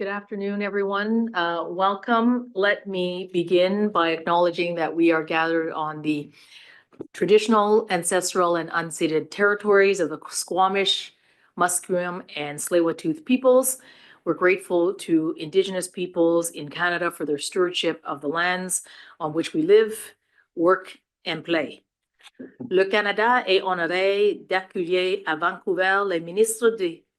Good afternoon, everyone. Welcome. Let me begin by acknowledging that we are gathered on the traditional, ancestral, and unceded territories of the Squamish, Musqueam, and Tsleil-Waututh peoples. We're grateful to Indigenous peoples in Canada for their stewardship of the lands on which we live, work, and play. Le Canada est honoré d'accueillir à Vancouver les ministres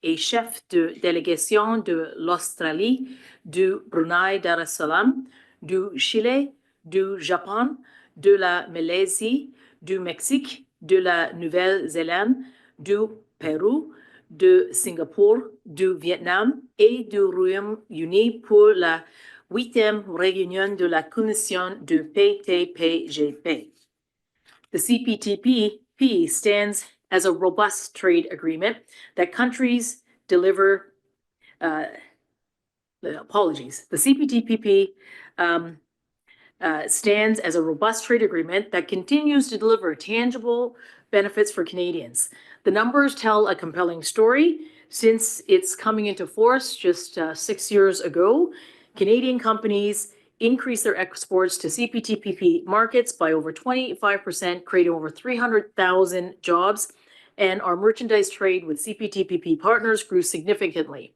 et chefs de délégation de l'Australie, du Brunei Darussalam, du Chili, du Japon, de la Malaisie, du Mexique, de la Nouvelle-Zélande, du Pérou, de Singapour, du Vietnam et du Royaume-Uni pour la 8e réunion de la Commission du PTPGP. The CPTPP stands as a robust trade agreement that countries deliver. The CPTPP stands as a robust trade agreement that continues to deliver tangible benefits for Canadians. The numbers tell a compelling story. Since its coming into force just 6 years ago, Canadian companies increased their exports to CPTPP markets by over 25%, creating over 300,000 jobs, and our merchandise trade with CPTPP partners grew significantly,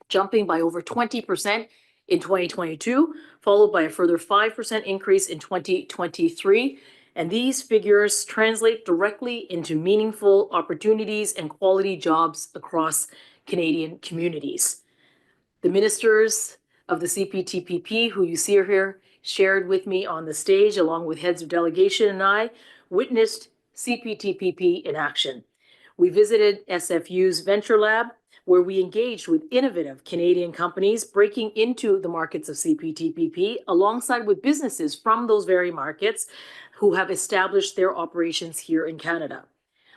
jumping by over 20% in 2022, followed by a further 5% increase in 2023. And these figures translate directly into meaningful opportunities and quality jobs across Canadian communities. The ministers of the CPTPP, who you see here, shared with me on the stage, along with heads of delegation and I, witnessed CPTPP in action. We visited SFU's Venture Lab, where we engaged with innovative Canadian companies breaking into the markets of CPTPP, alongside with businesses from those very markets who have established their operations here in Canada.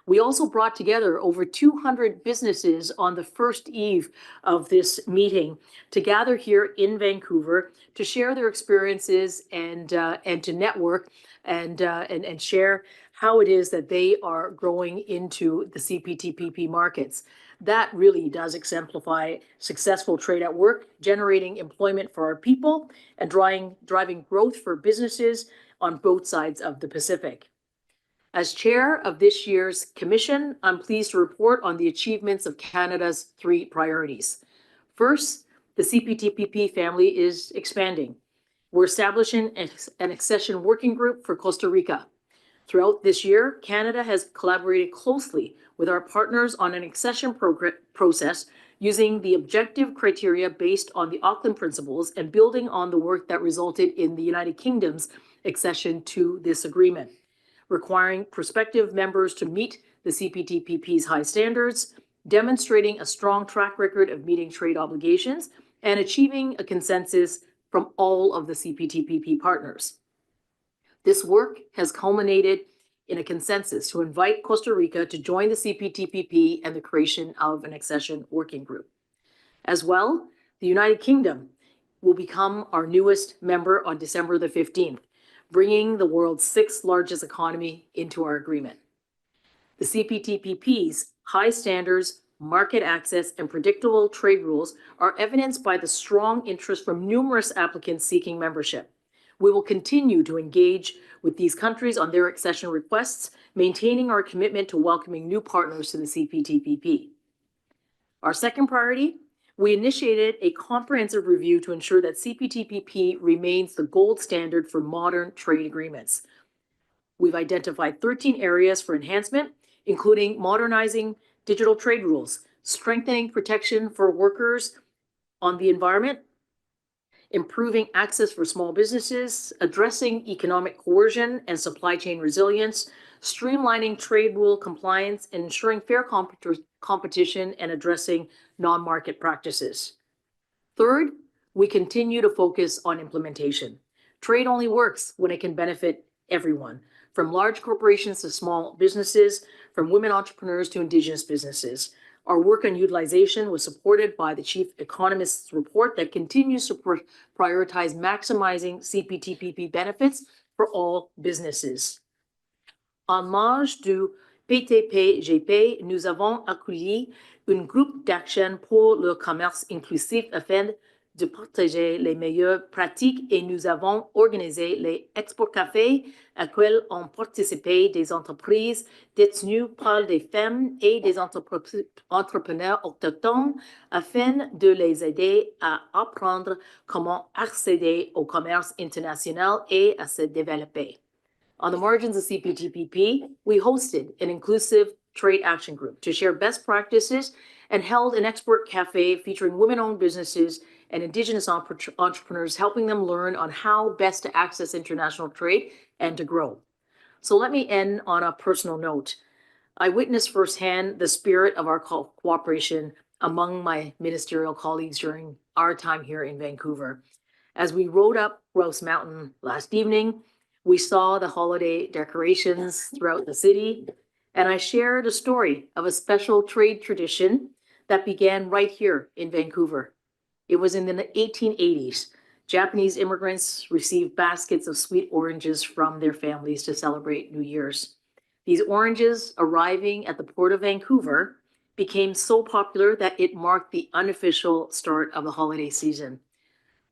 We also brought together over 200 businesses on the first eve of this meeting to gather here in Vancouver to share their experiences and to network and share how it is that they are growing into the CPTPP markets. That really does exemplify successful trade at work, generating employment for our people and driving growth for businesses on both sides of the Pacific. As chair of this year's commission, I'm pleased to report on the achievements of Canada's 3 priorities. First, the CPTPP family is expanding. We're establishing an accession working group for Costa Rica. Throughout this year, Canada has collaborated closely with our partners on an accession process using the objective criteria based on the Auckland Principles and building on the work that resulted in the United Kingdom's accession to this agreement, requiring prospective members to meet the CPTPP's high standards, demonstrating a strong track record of meeting trade obligations, and achieving a consensus from all of the CPTPP partners. This work has culminated in a consensus to invite Costa Rica to join the CPTPP and the creation of an accession working group. As well, the United Kingdom will become our newest member on December the 15th, bringing the world's 6th largest economy into our agreement. The CPTPP's high standards, market access, and predictable trade rules are evidenced by the strong interest from numerous applicants seeking membership. We will continue to engage with these countries on their accession requests, maintaining our commitment to welcoming new partners to the CPTPP. Our second priority, we initiated a comprehensive review to ensure that CPTPP remains the gold standard for modern trade agreements. We've identified 13 areas for enhancement, including modernizing digital trade rules, strengthening protection for workers on the environment, improving access for small businesses, addressing economic coercion and supply chain resilience, streamlining trade rule compliance, and ensuring fair competition and addressing non-market practices. Third, we continue to focus on implementation. Trade only works when it can benefit everyone, from large corporations to small businesses, from women entrepreneurs to Indigenous businesses. Our work on utilization was supported by the Chief Economist's report that continues to prioritize maximizing CPTPP benefits for all businesses. En marge du PTPGP, nous avons accueilli un groupe d'action pour le commerce inclusif afin de partager les meilleures pratiques et nous avons organisé les Export Café auxquels ont participé des entreprises détenues par des femmes et des entrepreneurs autochtones afin de les aider à apprendre comment accéder au commerce international et à se développer. On the margins of CPTPP, we hosted an inclusive trade action group to share best practices and held an expert cafe featuring women-owned businesses and Indigenous entrepreneurs, helping them learn on how best to access international trade and to grow. So let me end on a personal note. I witnessed firsthand the spirit of our cooperation among my ministerial colleagues during our time here in Vancouver. As we rode up Grouse Mountain last evening, we saw the holiday decorations throughout the city, and I shared a story of a special trade tradition that began right here in Vancouver. It was in the 1880s. Japanese immigrants received baskets of sweet oranges from their families to celebrate New Year's. These oranges arriving at the Port of Vancouver became so popular that it marked the unofficial start of the holiday season.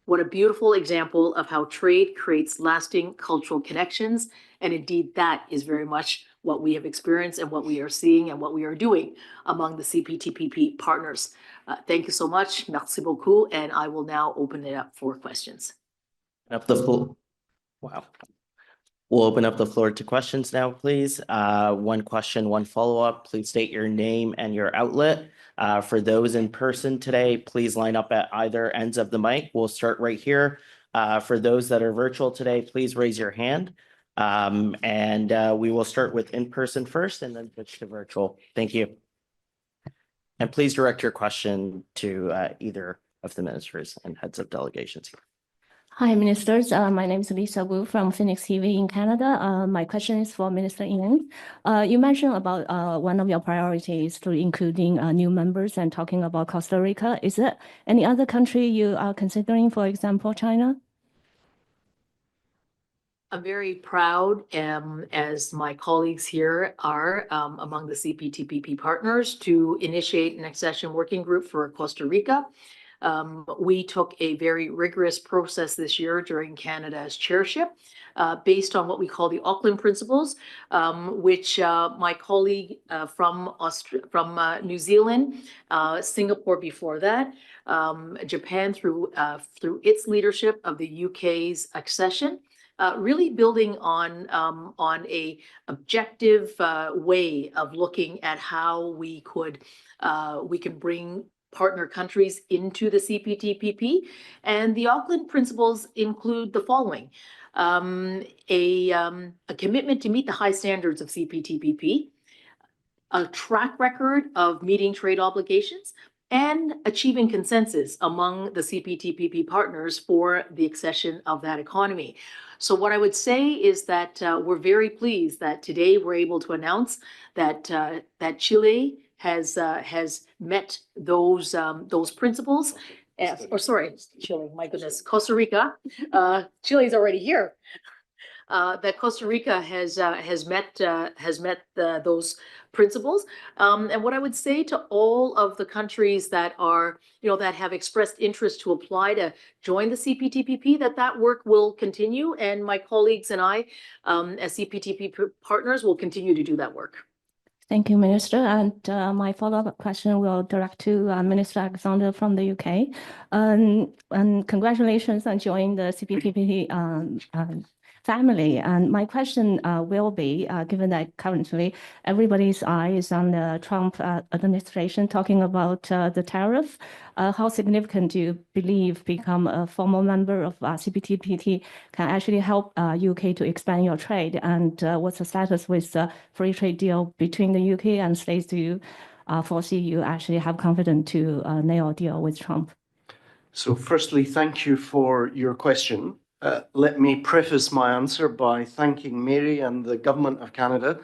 What a beautiful example of how trade creates lasting cultural connections. And indeed, that is very much what we have experienced and what we are seeing and what we are doing among the CPTPP partners. Thank you so much. Merci beaucoup. And I will now open it up for questions. Wow. We'll open up the floor to questions now, please. One question, one follow-up. Please state your name and your outlet. For those in person today, please line up at either ends of the mic. We'll start right here. For those that are virtual today, please raise your hand. We will start with in-person first and then switch to virtual. Thank you. And please direct your question to either of the ministers and heads of delegations here. Hi, ministers. My name is Lisa Wu from Phoenix TV in Canada. My question is for Minister Ian. You mentioned about one of your priorities to including new members and talking about Costa Rica. Is there any other country you are considering, for example, China? I'm very proud, as my colleagues here are among the CPTPP partners, to initiate an accession working group for Costa Rica. We took a very rigorous process this year during Canada's chairship based on what we call the Auckland Principles, which my colleague from New Zealand, Singapore before that, Japan through its leadership of the UK's accession, really building on a objective way of looking at how we can bring partner countries into the CPTPP. And the Auckland Principles include the following: a commitment to meet the high standards of CPTPP, a track record of meeting trade obligations, and achieving consensus among the CPTPP partners for the accession of that economy. So what I would say is that we're very pleased that today we're able to announce that Chile has met those principles. Chile, my goodness, Costa Rica. Chile's already here. That Costa Rica has met those principles. And what I would say to all of the countries that are, that have expressed interest to apply to join the CPTPP, that work will continue, and my colleagues and I, as CPTPP partners, will continue to do that work. Thank you, Minister. And my follow-up question will direct to Minister Alexander from the UK. And congratulations on joining the CPTPP family. And my question will be, given that currently everybody's eye is on the Trump administration talking about the tariff, how significant do you believe become a formal member of CPTPP can actually help UK to expand your trade? And what's the status with the free trade deal between the UK and states? Do you foresee you actually have confidence to nail a deal with Trump? So firstly, thank you for your question. Let me preface my answer by thanking Mary and the Government of Canada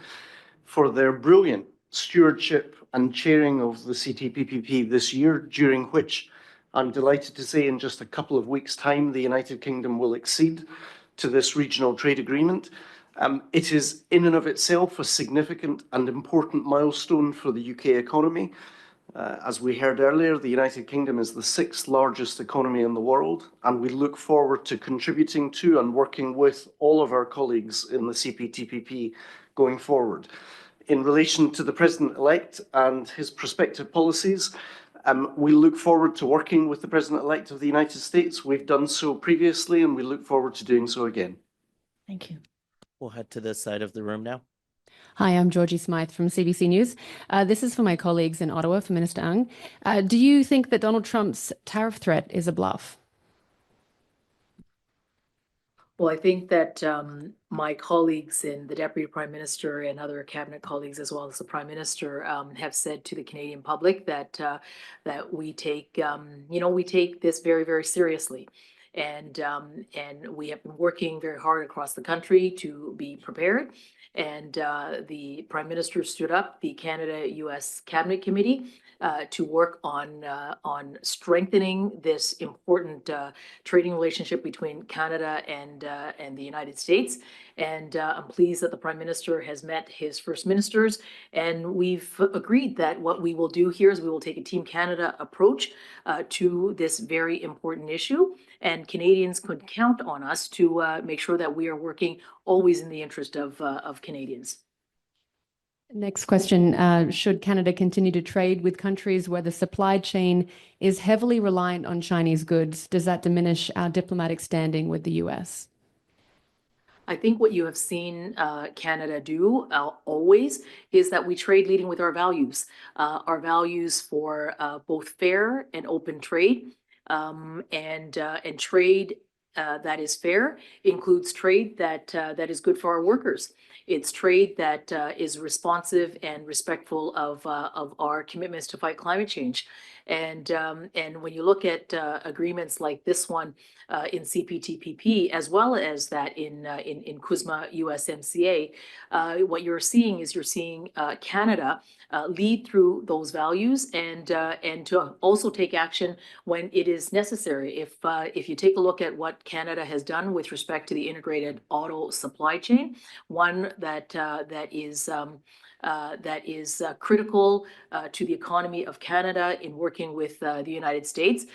for their brilliant stewardship and chairing of the CPTPP this year, during which I'm delighted to say in just a couple of weeks' time, the United Kingdom will accede to this regional trade agreement. It is in and of itself a significant and important milestone for the UK economy. As we heard earlier, the United Kingdom is the 6th largest economy in the world, and we look forward to contributing to and working with all of our colleagues in the CPTPP going forward. In relation to the President-elect and his prospective policies, we look forward to working with the President-elect of the United States. We've done so previously, and we look forward to doing so again. Thank you. We'll head to this side of the room now. Hi, I'm Georgie Smythe from CBC News. This is for my colleagues in Ottawa, for Minister Ang. Do you think that Donald Trump's tariff threat is a bluff? Well, I think that my colleagues in the Deputy Prime Minister and other cabinet colleagues, as well as the Prime Minister, have said to the Canadian public that that we take we take this very, very seriously. And we have been working very hard across the country to be prepared. And the Prime Minister stood up the Canada-US Cabinet Committee to work on strengthening this important trading relationship between Canada and the United States. And I'm pleased that the Prime Minister has met his First Ministers, and we've agreed that what we will do here is we will take a Team Canada approach to this very important issue. And Canadians could count on us to make sure that we are working always in the interest of Canadians. Next question. Should Canada continue to trade with countries where the supply chain is heavily reliant on Chinese goods? Does that diminish our diplomatic standing with the US? I think what you have seen Canada do always is that we trade leading with our values for both fair and open trade, and trade that is fair includes trade that is good for our workers. It's trade that is responsive and respectful of our commitments to fight climate change. And when you look at agreements like this one in CPTPP, as well as that in CUSMA USMCA, what you're seeing is Canada lead through those values and to also take action when it is necessary. If you take a look at what Canada has done with respect to the integrated auto supply chain, one that is critical to the economy of Canada in working with the United States.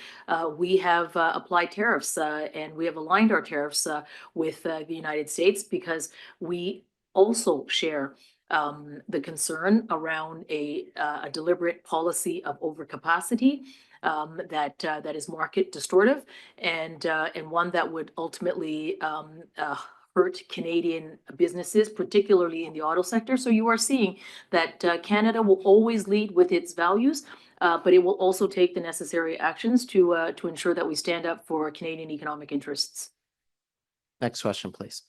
We have applied tariffs and we have aligned our tariffs with the United States because we also share the concern around a deliberate policy of overcapacity that is market distortive and one that would ultimately hurt Canadian businesses, particularly in the auto sector. So you are seeing that Canada will always lead with its values, but it will also take the necessary actions to ensure that we stand up for Canadian economic interests. Next question, please.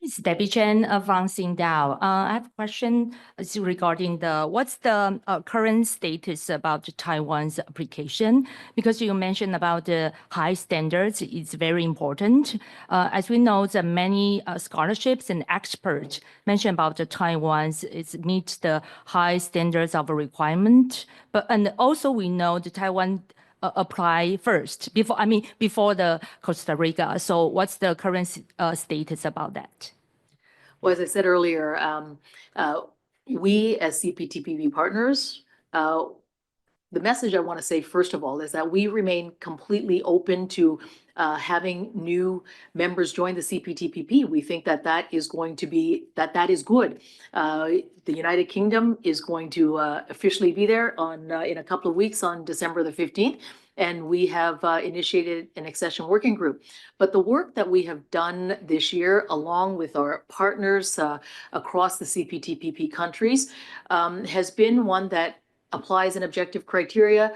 It's Debbie Chen from Xingdao. I have a question regarding what's the current status about Taiwan's application? Because you mentioned about the high standards, it's very important. As we know, that many scholarships and experts mention about Taiwan's meets the high standards of a requirement. And also we know the Taiwan apply first before the Costa Rica. So what's the current status about that? Well, as I said earlier, we as CPTPP partners, the message I want to say, first of all, is that we remain completely open to having new members join the CPTPP. We think that is going to be, that is good. The United Kingdom is going to officially be there in a couple of weeks on December the 15th. And we have initiated an accession working group. But the work that we have done this year, along with our partners across the CPTPP countries, has been one that applies an objective criteria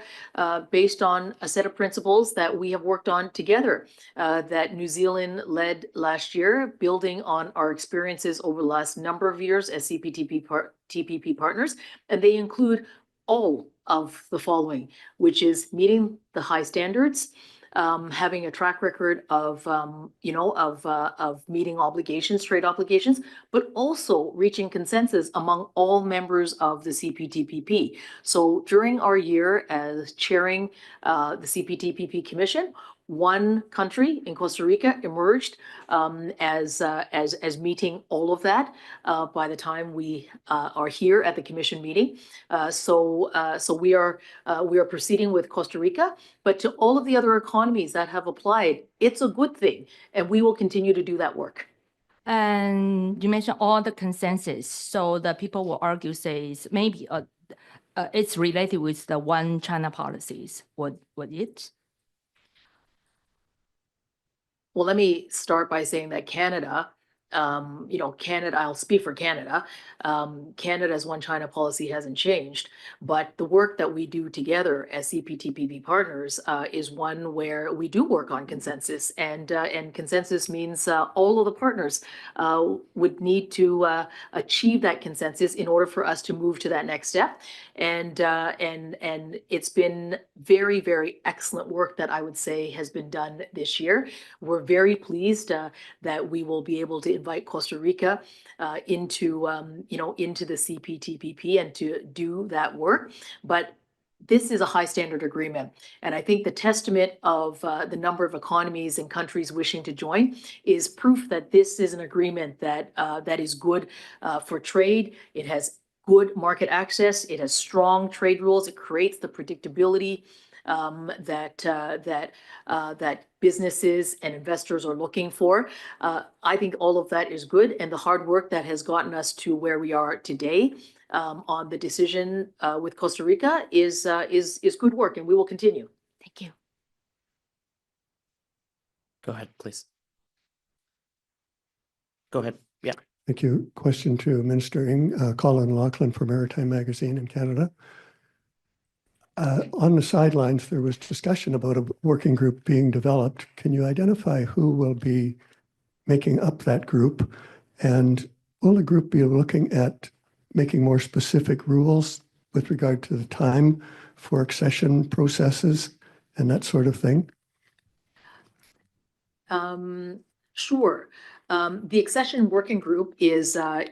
based on a set of principles that we have worked on together, that New Zealand led last year, building on our experiences over the last number of years as CPTPP partners. And they include all of the following, which is meeting the high standards, having a track record of meeting obligations, trade obligations, but also reaching consensus among all members of the CPTPP. So during our year as chairing the CPTPP Commission, one country in Costa Rica emerged as meeting all of that by the time we are here at the commission meeting. So we are proceeding with Costa Rica, but to all of the other economies that have applied, it's a good thing, and we will continue to do that work. And you mentioned all the consensus, so the people will argue, says maybe it's related with the one China policies. Would it? Well, let me start by saying that Canada, Canada, I'll speak for Canada. Canada's one China policy hasn't changed, but the work that we do together as CPTPP partners is one where we do work on consensus, and consensus means all of the partners would need to achieve that consensus in order for us to move to that next step. And it's been very, very excellent work that I would say has been done this year. We're very pleased that we will be able to invite Costa Rica into the CPTPP and to do that work. But this is a high standard agreement. And I think the testament of the number of economies and countries wishing to join is proof that this is an agreement that is good for trade. It has good market access. It has strong trade rules. It creates the predictability that businesses and investors are looking for. I think all of that is good, and the hard work that has gotten us to where we are today on the decision with Costa Rica is good work, and we will continue. Thank you. Go ahead, please. Go ahead. Yeah. Thank you. Question to Minister Ng. Colin Laughlin for Maritime Magazine in Canada. On the sidelines, there was discussion about a working group being developed. Can you identify who will be making up that group? And will the group be looking at making more specific rules with regard to the time for accession processes and that sort of thing? Sure. The accession working group is a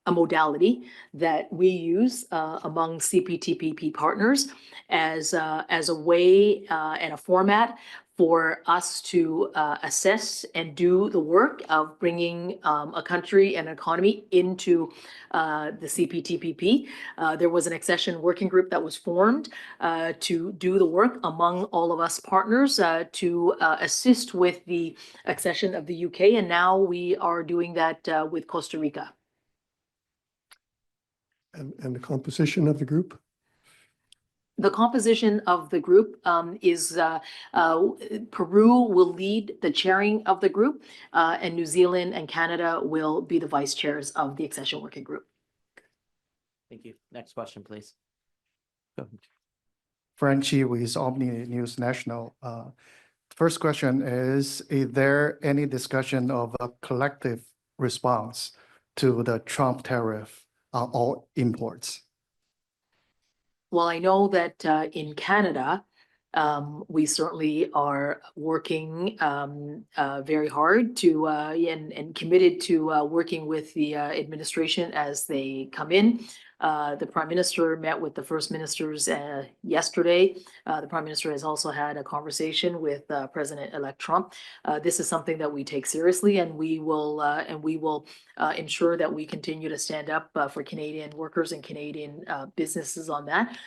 modality that we use among CPTPP partners as a way and a format for us to assess and do the work of bringing a country and economy into the CPTPP. There was an accession working group that was formed to do the work among all of us partners to assist with the accession of the UK, and now we are doing that with Costa Rica. And the composition of the group? The composition of the group is Peru will lead the chairing of the group, and New Zealand and Canada will be the vice chairs of the accession working group. Thank you. Next question, please. Go ahead. Frank Chi with Omni News National. First question is there any discussion of a collective response to the Trump tariff on all imports? Well, I know that in Canada, we certainly are working very hard to and committed to working with the administration as they come in. The Prime Minister met with the First Ministers yesterday. The Prime Minister has also had a conversation with President-elect Trump. This is something that we take seriously, and we will ensure that we continue to stand up for Canadian workers and Canadian businesses on that.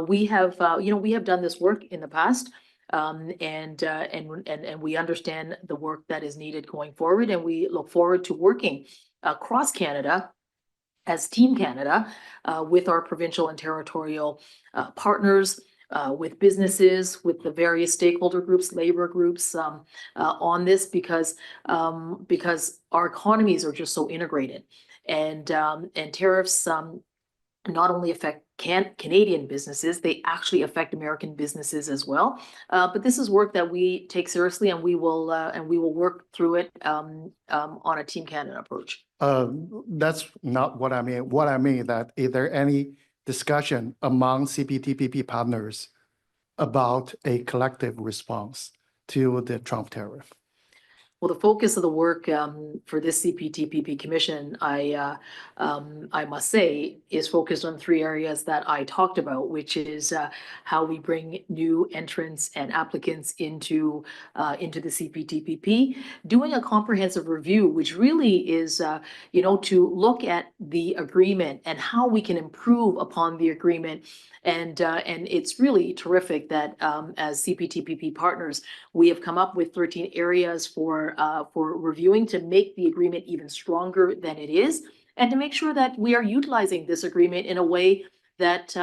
We have done this work in the past, and we understand the work that is needed going forward, and we look forward to working across Canada as Team Canada with our provincial and territorial partners, with businesses, with the various stakeholder groups, labor groups on this, because our economies are just so integrated, and tariffs not only affect Canadian businesses, they actually affect American businesses as well. But this is work that we take seriously, and we will work through it on a Team Canada approach. That's not what I mean. What I mean that is there any discussion among CPTPP partners about a collective response to the Trump tariff? Well, the focus of the work for this CPTPP commission, I must say, is focused on 3 areas that I talked about, which is how we bring new entrants and applicants into the CPTPP, doing a comprehensive review, which really is, to look at the agreement and how we can improve upon the agreement. And it's really terrific that as CPTPP partners, we have come up with 13 areas for reviewing to make the agreement even stronger than it is, and to make sure that we are utilizing this agreement in a way that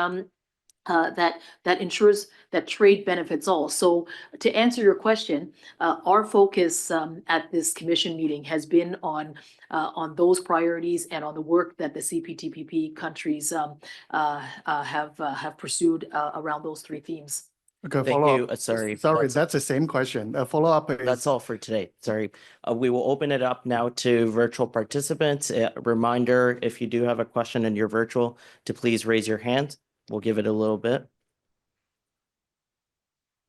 that ensures that trade benefits all. So to answer your question, our focus at this commission meeting has been on those priorities and on the work that the CPTPP countries have pursued around those 3 themes. Okay, Thank follow you. up. Sorry, Sorry, that's- that's the same question. A follow-up is. That's all for today. Sorry. We will open it up now to virtual participants. A reminder, if you do have a question and you're virtual, to please raise your hand. We'll give it a little bit.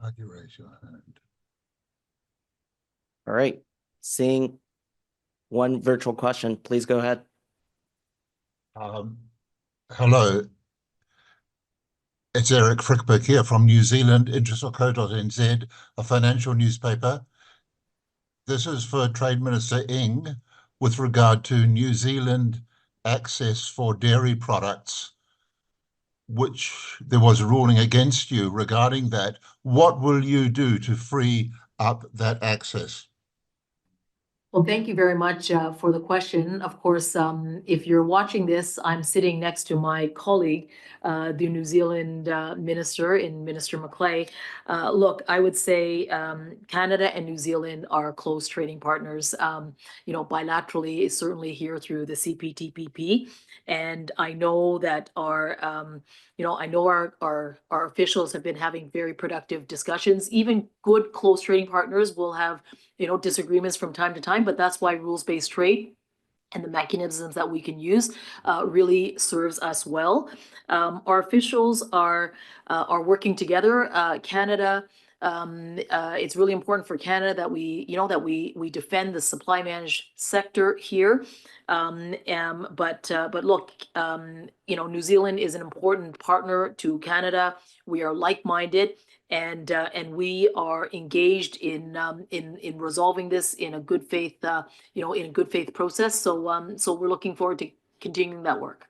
How do you raise your hand? All right. Seeing one virtual question, please go ahead. Hello. It's Eric Frickberg here from New Zealand, interest.co.nz, a financial newspaper. This is for Trade Minister Ng with regard to New Zealand access for dairy products, which there was a ruling against you regarding that. What will you do to free up that access? Well, thank you very much for the question. Of course, if you're watching this, I'm sitting next to my colleague, the New Zealand minister, Minister Macleay. Look, I would say Canada and New Zealand are close trading partners, bilaterally, certainly here through the CPTPP. And I know that our officials have been having very productive discussions. Even good close trading partners will have disagreements from time to time, but that's why rules-based trade and the mechanisms that we can use really serves us well. Our officials are working together. Canada, it's really important for Canada that we defend the supply managed sector here. But look, New Zealand is an important partner to Canada. We are like-minded. And we are engaged in resolving this in a good faith, process. So we're looking forward to continuing that work.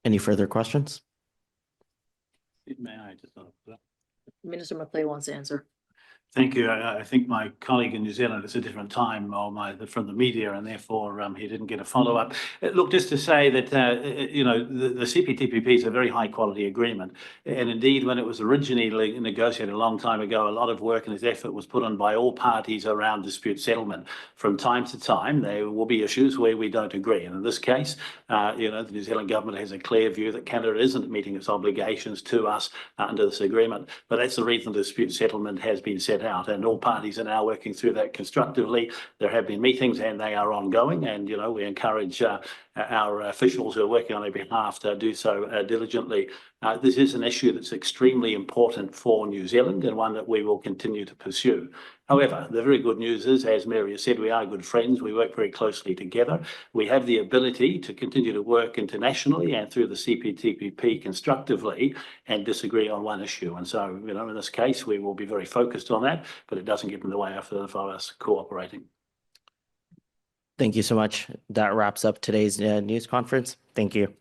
Any further questions? May I just? Minister Macleay wants to answer. Thank you. I think my colleague in New Zealand, it's a different time from the media, and therefore he didn't get a follow-up. Look, just to say that, the CPTPP is a very high quality agreement. And indeed, when it was originally negotiated a long time ago, a lot of work and effort was put on by all parties around dispute settlement. From time to time, there will be issues where we don't agree. And in this case, the New Zealand government has a clear view that Canada isn't meeting its obligations to us under this agreement. But that's the reason the dispute settlement has been set out, and all parties are now working through that constructively. There have been meetings and they are ongoing, and we encourage our officials who are working on their behalf to do so diligently. This is an issue that's extremely important for New Zealand and one that we will continue to pursue. However, the very good news is, as Mary has said, we are good friends. We work very closely together. We have the ability to continue to work internationally and through the CPTPP constructively and disagree on one issue. And so, in this case, we will be very focused on that, but it doesn't get in the way of us cooperating. Thank you so much. That wraps up today's news conference. Thank you.